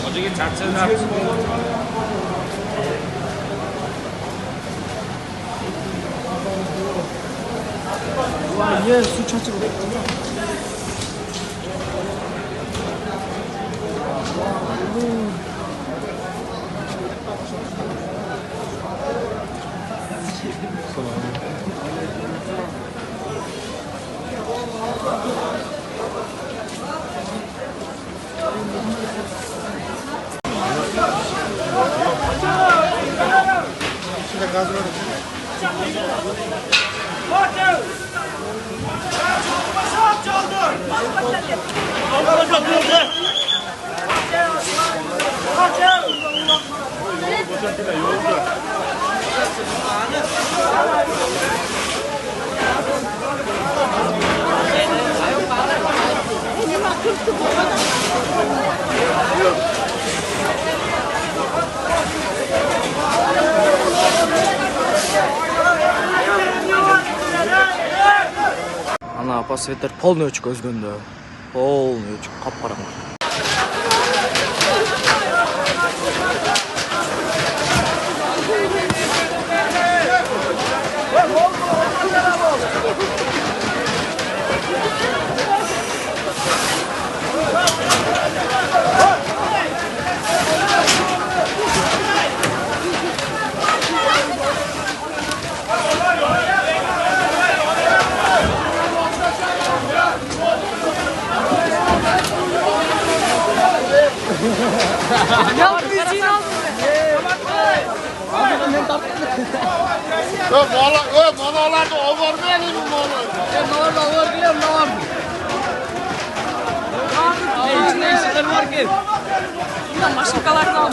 어저께 자체는 합치고 와, 얘 술 찾지로. 진짜 가져라. Ана посветер полный очко өзгөндө. Полный очко капкараңгы. Ya müziğin Manalarda over verelim mi malı? Navarla var biliyorum ne var? İçinde işler var ki. Buradan maşıkalardan al.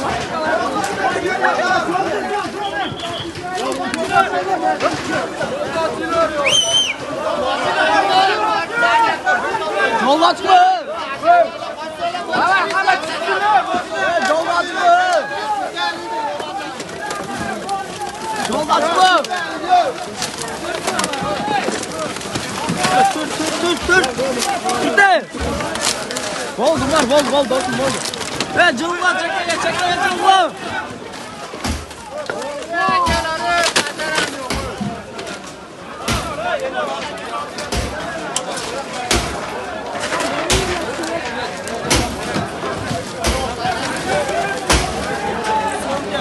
Yol açma. Yol açma. Yol açma. Dur. Gitti. Bol bunlar bol dostum bol. Cılma çekme cılma.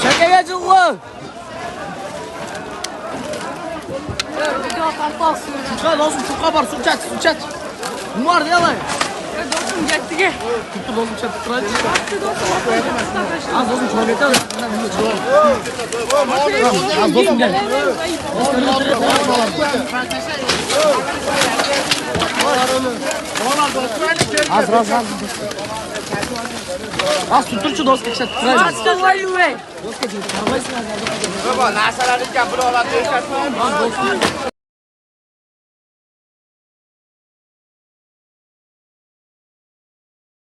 Çekeye cılma. Çuka dostum çuka var su çat. Bu var ya lan. Dostum gettige. Tuttu dostum çat. Az dostum çuva getir. Az dostum gel. Az. Az tuttur şu dost geçet. Maçta var yuve. Dost geçet. Arabayı Baba, nasalar iken buralarda yaşasın. Az dostum.